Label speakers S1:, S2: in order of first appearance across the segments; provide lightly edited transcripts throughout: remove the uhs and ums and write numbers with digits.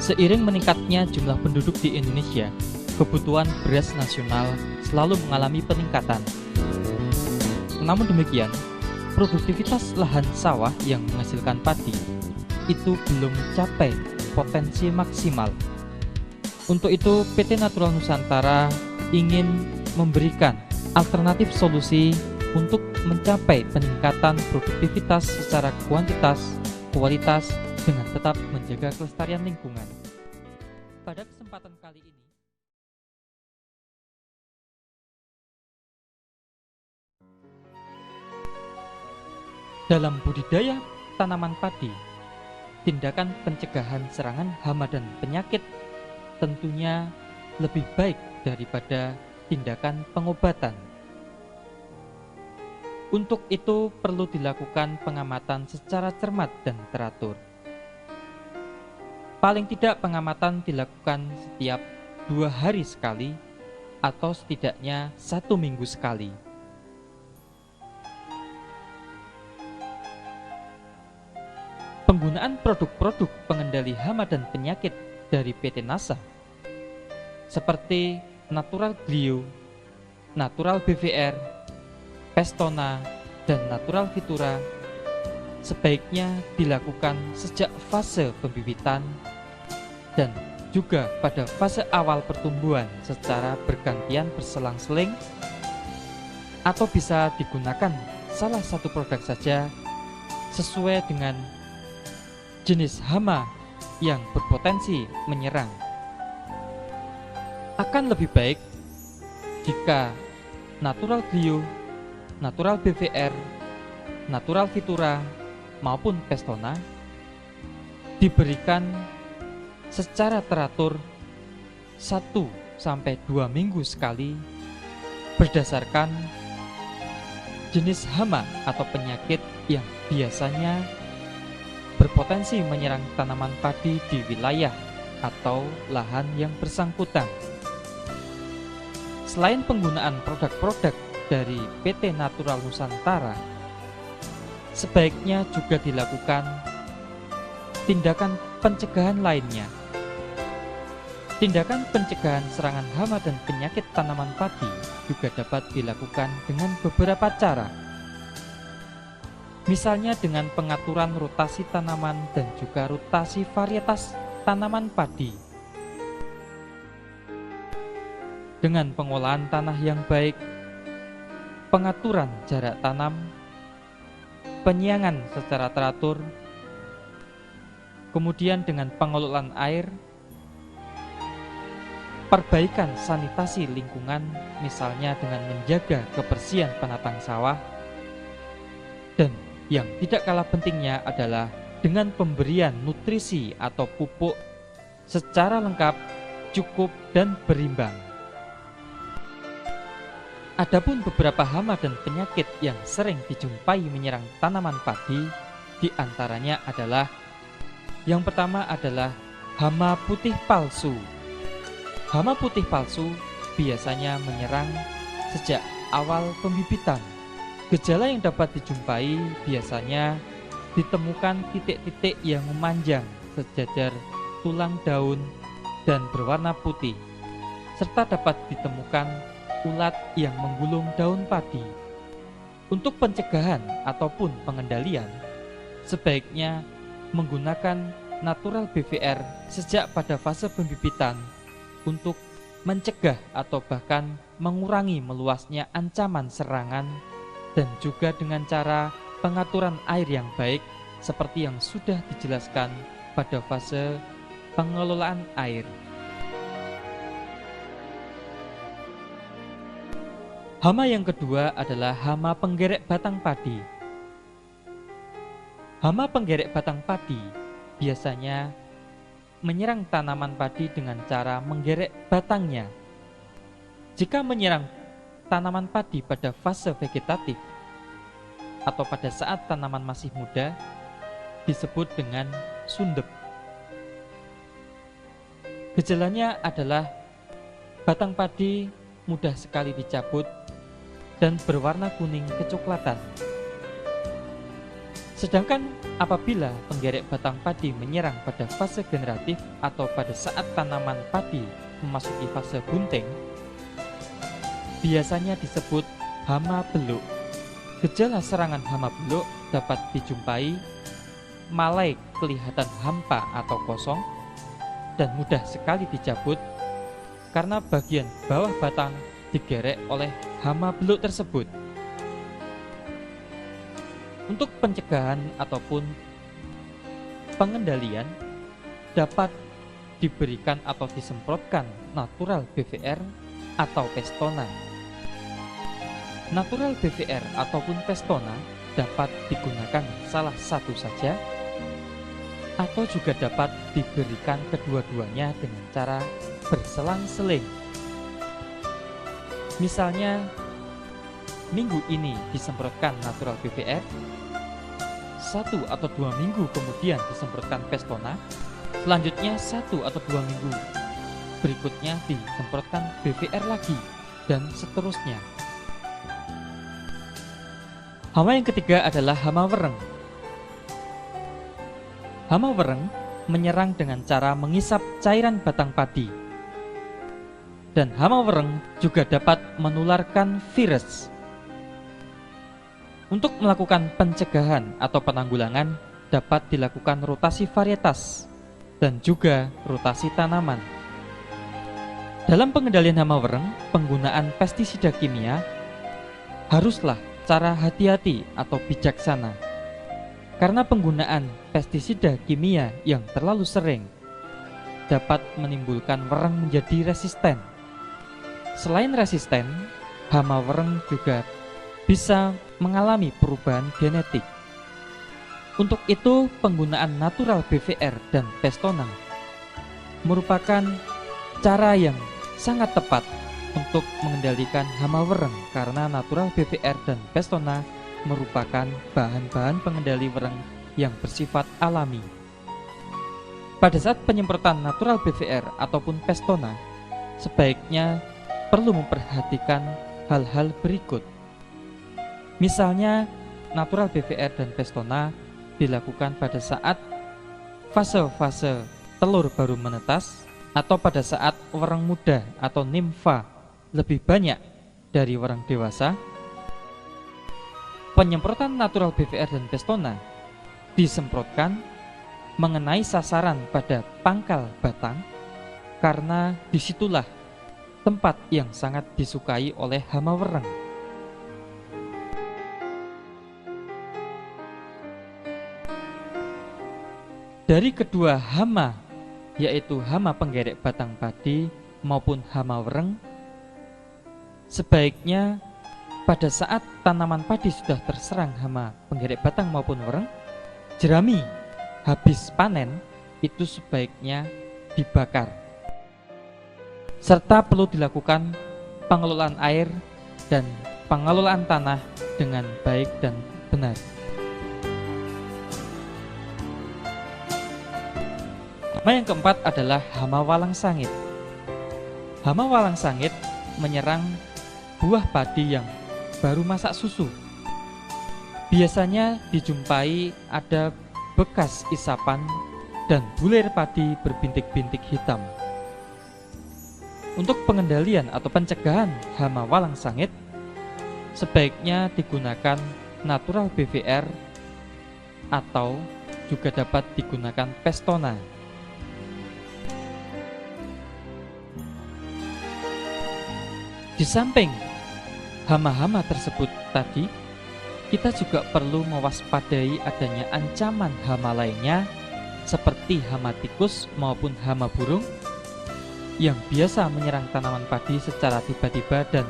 S1: Seiring meningkatnya jumlah penduduk di Indonesia, kebutuhan beras nasional selalu mengalami peningkatan. Namun demikian, produktivitas lahan sawah yang menghasilkan padi itu belum mencapai potensi maksimal. Untuk itu, PT Natural Nusantara ingin memberikan alternatif solusi untuk mencapai peningkatan produktivitas secara kuantitas, kualitas, dengan tetap menjaga kelestarian lingkungan. Pada kesempatan kali ini, dalam budidaya tanaman padi, tindakan pencegahan serangan hama dan penyakit tentunya lebih baik daripada tindakan pengobatan. Untuk itu perlu dilakukan pengamatan secara cermat dan teratur. Paling tidak pengamatan dilakukan setiap 2 hari sekali atau setidaknya 1 minggu sekali. Penggunaan produk-produk pengendali hama dan penyakit dari PT NASA seperti Natural Glio, Natural BVR, Pestona, dan Natural Vitura sebaiknya dilakukan sejak fase pembibitan dan juga pada fase awal pertumbuhan secara bergantian berselang-seling, atau bisa digunakan salah satu produk saja sesuai dengan jenis hama yang berpotensi menyerang. Akan lebih baik jika Natural Glio, Natural BVR, Natural Vitura maupun Pestona diberikan secara teratur 1-2 minggu sekali berdasarkan jenis hama atau penyakit yang biasanya berpotensi menyerang tanaman padi di wilayah atau lahan yang bersangkutan. Selain penggunaan produk-produk dari PT Natural Nusantara, sebaiknya juga dilakukan tindakan pencegahan lainnya. Tindakan pencegahan serangan hama dan penyakit tanaman padi juga dapat dilakukan dengan beberapa cara. Misalnya dengan pengaturan rotasi tanaman dan juga rotasi varietas tanaman padi. Dengan pengolahan tanah yang baik, pengaturan jarak tanam, penyiangan secara teratur, kemudian dengan pengelolaan air, perbaikan sanitasi lingkungan, misalnya dengan menjaga kebersihan penatang sawah, dan yang tidak kalah pentingnya adalah dengan pemberian nutrisi atau pupuk secara lengkap, cukup, dan berimbang. Adapun beberapa hama dan penyakit yang sering dijumpai menyerang tanaman padi, di antaranya adalah yang pertama adalah hama putih palsu. Hama putih palsu biasanya menyerang sejak awal pembibitan. Gejala yang dapat dijumpai biasanya ditemukan titik-titik yang memanjang sejajar tulang daun dan berwarna putih, serta dapat ditemukan ulat yang menggulung daun padi. Untuk pencegahan ataupun pengendalian, sebaiknya menggunakan Natural BVR sejak pada fase pembibitan untuk mencegah atau bahkan mengurangi meluasnya ancaman serangan, dan juga dengan cara pengaturan air yang baik seperti yang sudah dijelaskan pada fase pengelolaan air. Hama yang kedua adalah hama penggerek batang padi. Hama penggerek batang padi biasanya menyerang tanaman padi dengan cara menggerek batangnya. Jika menyerang tanaman padi pada fase vegetatif atau pada saat tanaman masih muda, disebut dengan sundep. Gejalanya adalah batang padi mudah sekali dicabut dan berwarna kuning kecoklatan. Sedangkan apabila penggerek batang padi menyerang pada fase generatif atau pada saat tanaman padi memasuki fase bunting, biasanya disebut hama beluk. Gejala serangan hama beluk dapat dijumpai mulai kelihatan hampa atau kosong dan mudah sekali dicabut karena bagian bawah batang digerek oleh hama beluk tersebut. Untuk pencegahan ataupun pengendalian dapat diberikan atau disemprotkan natural BVR atau Pestona. Natural BVR ataupun Pestona dapat digunakan salah satu saja atau juga dapat diberikan kedua-duanya dengan cara berselang-seling. Misalnya minggu ini disemprotkan natural BVR, 1 atau 2 minggu kemudian disemprotkan Pestona, selanjutnya 1 atau 2 minggu berikutnya disemprotkan BVR lagi, dan seterusnya. Hama yang ketiga adalah hama wereng. Hama wereng menyerang dengan cara mengisap cairan batang padi. Dan hama wereng juga dapat menularkan virus. Untuk melakukan pencegahan atau penanggulangan dapat dilakukan rotasi varietas dan juga rotasi tanaman. Dalam pengendalian hama wereng, penggunaan pestisida kimia haruslah cara hati-hati atau bijaksana. Karena penggunaan pestisida kimia yang terlalu sering dapat menimbulkan wereng menjadi resisten. Selain resisten, hama wereng juga bisa mengalami perubahan genetik. Untuk itu, penggunaan natural BVR dan Pestona merupakan cara yang sangat tepat untuk mengendalikan hama wereng karena natural BVR dan Pestona merupakan bahan-bahan pengendali wereng yang bersifat alami. Pada saat penyemprotan natural BVR ataupun Pestona, sebaiknya perlu memperhatikan hal-hal berikut. Misalnya, natural BVR dan Pestona dilakukan pada saat fase-fase telur baru menetas atau pada saat wereng muda atau nimfa lebih banyak dari wereng dewasa. Penyemprotan natural BVR dan Pestona disemprotkan mengenai sasaran pada pangkal batang karena disitulah tempat yang sangat disukai oleh hama wereng. Dari kedua hama, yaitu hama penggerek batang padi maupun hama wereng, sebaiknya pada saat tanaman padi sudah terserang hama penggerek batang maupun wereng, jerami habis panen itu sebaiknya dibakar. Serta perlu dilakukan pengelolaan air dan pengelolaan tanah dengan baik dan benar. Hama yang keempat adalah hama walang sangit. Hama walang sangit menyerang buah padi yang baru masak susu. Biasanya dijumpai ada bekas isapan dan bulir padi berbintik-bintik hitam. Untuk pengendalian atau pencegahan hama walang sangit, sebaiknya digunakan natural BVR atau juga dapat digunakan Pestona. Di samping hama-hama tersebut tadi, kita juga perlu mewaspadai adanya ancaman hama lainnya seperti hama tikus maupun hama burung yang biasa menyerang tanaman padi secara tiba-tiba dan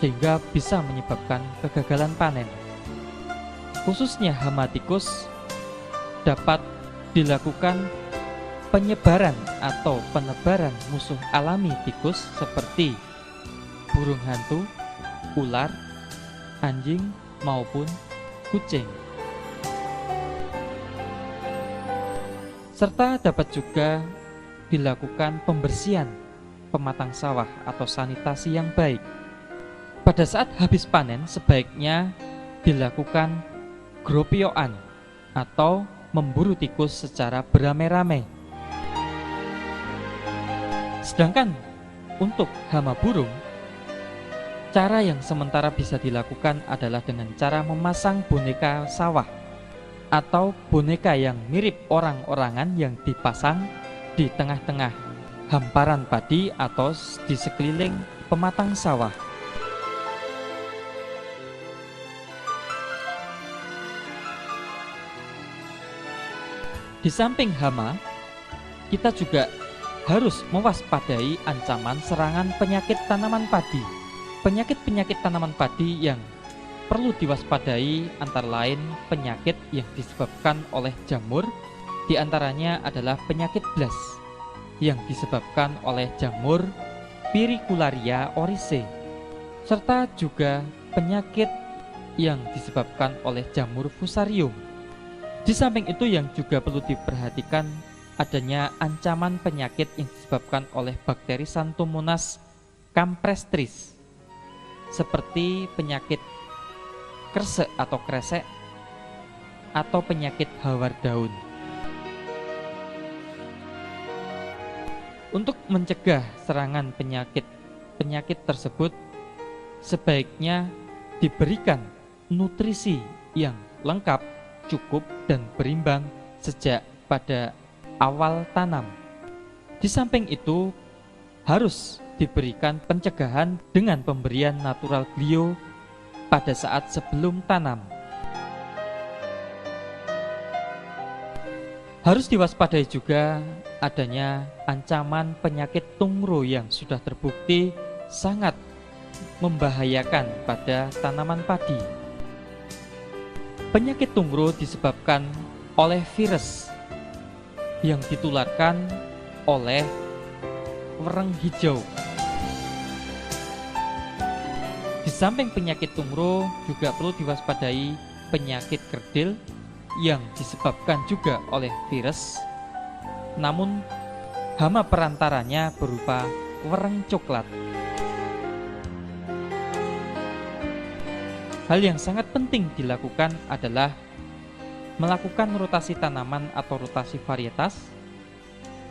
S1: sehingga bisa menyebabkan kegagalan panen. Khususnya hama tikus dapat dilakukan penyebaran atau penebaran musuh alami tikus seperti burung hantu, ular, anjing, maupun kucing. Serta dapat juga dilakukan pembersihan pematang sawah atau sanitasi yang baik. Pada saat habis panen sebaiknya dilakukan gropioan atau memburu tikus secara beramai-ramai. Sedangkan untuk hama burung, cara yang sementara bisa dilakukan adalah dengan cara memasang boneka sawah atau boneka yang mirip orang-orangan yang dipasang di tengah-tengah hamparan padi atau di sekeliling pematang sawah. Di samping hama, kita juga harus mewaspadai ancaman serangan penyakit tanaman padi. Penyakit-penyakit tanaman padi yang perlu diwaspadai antara lain penyakit yang disebabkan oleh jamur, diantaranya adalah penyakit blas yang disebabkan oleh jamur Pyricularia oryzae, serta juga penyakit yang disebabkan oleh jamur Fusarium. Di samping itu yang juga perlu diperhatikan adanya ancaman penyakit yang disebabkan oleh bakteri Xanthomonas campestris, seperti penyakit kresek atau kresek atau penyakit hawar daun. Untuk mencegah serangan penyakit tersebut, sebaiknya diberikan nutrisi yang lengkap, cukup, dan berimbang sejak pada awal tanam. Di samping itu, harus diberikan pencegahan dengan pemberian natural glio pada saat sebelum tanam. Harus diwaspadai juga adanya ancaman penyakit tungro yang sudah terbukti sangat membahayakan pada tanaman padi. Penyakit tungro disebabkan oleh virus yang ditularkan oleh wereng hijau. Di samping penyakit tungro juga perlu diwaspadai penyakit kerdil yang disebabkan juga oleh virus, namun hama perantaranya berupa wereng coklat. Hal yang sangat penting dilakukan adalah melakukan rotasi tanaman atau rotasi varietas,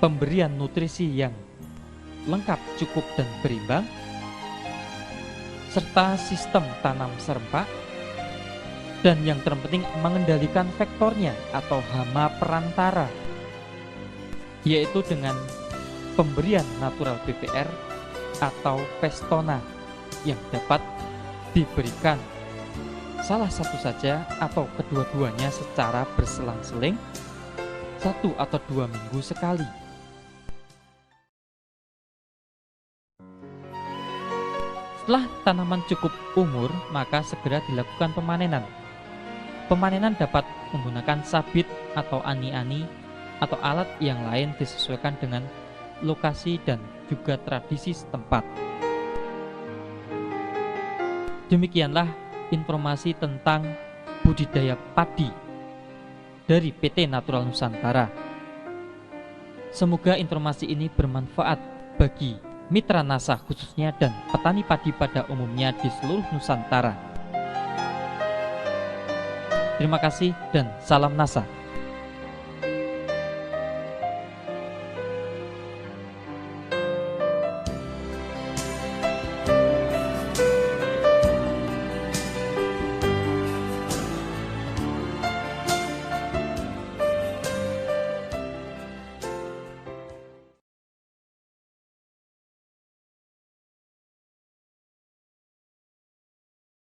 S1: pemberian nutrisi yang lengkap, cukup, dan berimbang, serta sistem tanam serempak, dan yang terpenting mengendalikan vektornya atau hama perantara, yaitu dengan pemberian natural PPR atau Pestona yang dapat diberikan salah satu saja atau kedua-duanya secara berselang-seling 1 atau 2 minggu sekali. Setelah tanaman cukup umur, maka segera dilakukan pemanenan. Pemanenan dapat menggunakan sabit atau ani-ani atau alat yang lain disesuaikan dengan lokasi dan juga tradisi setempat. Demikianlah informasi tentang budidaya padi dari PT Natural Nusantara. Semoga informasi ini bermanfaat bagi mitra NASA khususnya dan petani padi pada umumnya di seluruh Nusantara. Terima kasih dan salam NASA.